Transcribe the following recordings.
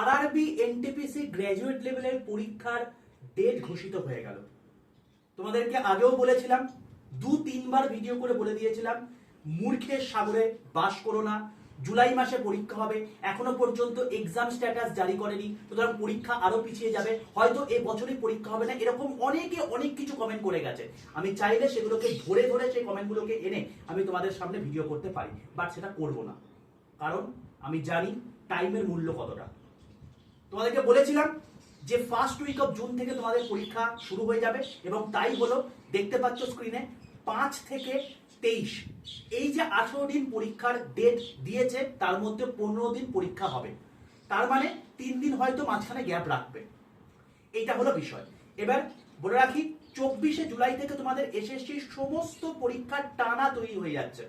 RRB NTPC graduate লেভেলের পরীক্ষার date ঘোষিত হয়ে গেল। তোমাদেরকে আগেও বলেছিলাম, 2-3 বার ভিডিও করে বলে দিয়েছিলাম, মূর্খের সাগরে বাস করো না। জুলাই মাসে পরীক্ষা হবে, এখনো পর্যন্ত এক্সাম স্ট্যাটাস জারি করেনি, সুতরাং পরীক্ষা আরো পিছিয়ে যাবে, হয়তো এই বছরই পরীক্ষা হবে না, এরকম অনেকে অনেক কিছু কমেন্ট করে গেছে। আমি চাইলে সেগুলোকে ধরে ধরে সেই কমেন্টগুলোকে এনে আমি তোমাদের সামনে ভিডিও করতে পারি, বাট সেটা করব না, কারণ আমি জানি টাইমের মূল্য কতটা। তোমাদেরকে বলেছিলাম যে ফার্স্ট উইক অফ জুন থেকে তোমাদের পরীক্ষা শুরু হয়ে যাবে, এবং তাই হলো। দেখতে পাচ্ছ স্ক্রিনে 5 থেকে 23, এই যে 18 দিন পরীক্ষার ডেট দিয়েছে, তার মধ্যে 15 দিন পরীক্ষা হবে। তার মানে 3 দিন হয়তো মাঝখানে গ্যাপ রাখবে। এইটা হলো বিষয়। এবার বলে রাখি, 24শে জুলাই থেকে তোমাদের এসএসসি সমস্ত পরীক্ষার টানা তৈরি হয়ে যাচ্ছে,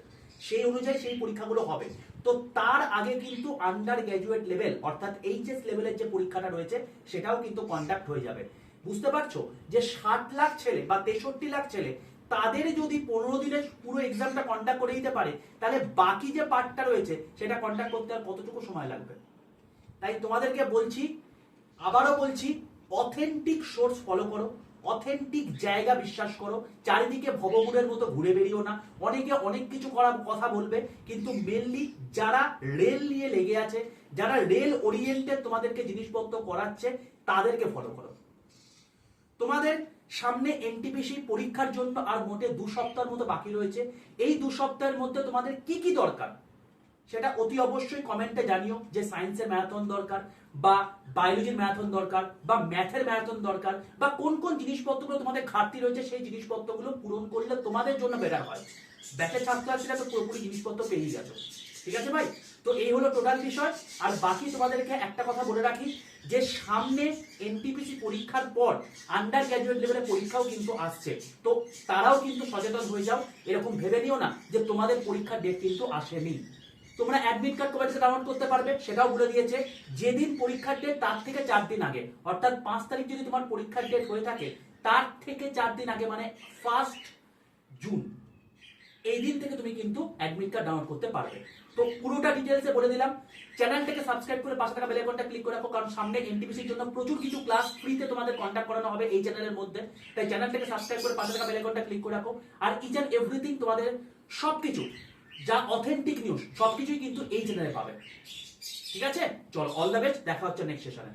সেই অনুযায়ী সেই পরীক্ষাগুলো হবে। তো তার আগে কিন্তু আন্ডার গ্র্যাজুয়েট লেভেল অর্থাৎ এইচএস লেভেলের যে পরীক্ষাটা রয়েছে সেটাও কিন্তু কন্ডাক্ট হয়ে যাবে। বুঝতে পারছো যে 60 লাখ ছেলে বা 63 লাখ ছেলে, তাদের যদি 15 দিনের পুরো এক্সামটা কন্ডাক্ট করে দিতে পারে, তাহলে বাকি যে পার্টটা রয়েছে সেটা কন্ডাক্ট করতে আর কতটুকু সময় লাগবে। তাই তোমাদেরকে বলছি, আবারও বলছি, অথেন্টিক সোর্স ফলো করো, অথেন্টিক জায়গা বিশ্বাস করো, চারিদিকে ভবঘুরের মতো ঘুরে বেরিও না। অনেকে অনেক কিছু করার কথা বলবে, কিন্তু মেনলি যারা রেল নিয়ে লেগে আছে, যারা রেল ওরিয়েন্টেড তোমাদেরকে জিনিসপত্র করাচ্ছে, তাদেরকে ফলো করো। তোমাদের সামনে এনটিপিসি পরীক্ষার জন্য আর মোটে 2 সপ্তাহের মতো বাকি রয়েছে। এই 2 সপ্তাহের মধ্যে তোমাদের কি কি দরকার সেটা অতি অবশ্যই কমেন্টে জানিও, যে সায়েন্সের ম্যারাথন দরকার, বা বায়োলজির ম্যারাথন দরকার, বা ম্যাথের ম্যারাথন দরকার, বা কোন কোন জিনিসপত্রগুলো তোমাদের ঘাটতি রয়েছে, সেই জিনিসপত্রগুলো পূরণ করলে তোমাদের জন্য বেটার হয়। ব্যাচের ছাত্রছাত্রীরা তো পুরোপুরি জিনিসপত্র পেয়ে গেছো, ঠিক আছে ভাই? তো এই হলো টোটাল বিষয়। আর বাকি তোমাদেরকে একটা কথা বলে রাখি, যে সামনে এনটিপিসি পরীক্ষার পর আন্ডার গ্র্যাজুয়েট লেভেলের পরীক্ষাও কিন্তু আসছে, তো তারাও কিন্তু সচেতন হয়ে যাও। এরকম ভেবে নিও না যে তোমাদের পরীক্ষার ডেট কিন্তু আসেনি। তোমরা অ্যাডমিট কার্ড কবে থেকে ডাউনলোড করতে পারবে সেটাও বলে দিয়েছে। যেদিন পরীক্ষার ডেট তার থেকে 4 দিন আগে, অর্থাৎ 5 তারিখ যদি তোমার পরীক্ষার ডেট হয়ে থাকে, তার থেকে 4 দিন আগে মানে 1 জুন, এই দিন থেকে তুমি কিন্তু অ্যাডমিট কার্ড ডাউনলোড করতে পারবে। তো পুরোটা ডিটেলসে বলে দিলাম। চ্যানেলটাকে সাবস্ক্রাইব করে পাশে থাকা বেল আইকনটা ক্লিক করে রাখো, কারণ সামনে এনটিপিসির জন্য প্রচুর কিছু ক্লাস ফ্রিতে তোমাদের কন্টাক্ট করানো হবে এই চ্যানেলের মধ্যে। তাই চ্যানেলটাকে সাবস্ক্রাইব করে পাশে থাকা বেল আইকনটা ক্লিক করে রাখো। আর ইচ এন্ড এভরিথিং তোমাদের সবকিছু যা অথেন্টিক নিউজ সবকিছুই কিন্তু এই চ্যানেলে পাবে। ঠিক আছে, চল, অল দ্য বেস্ট, দেখা হচ্ছে নেক্সট সেশনে।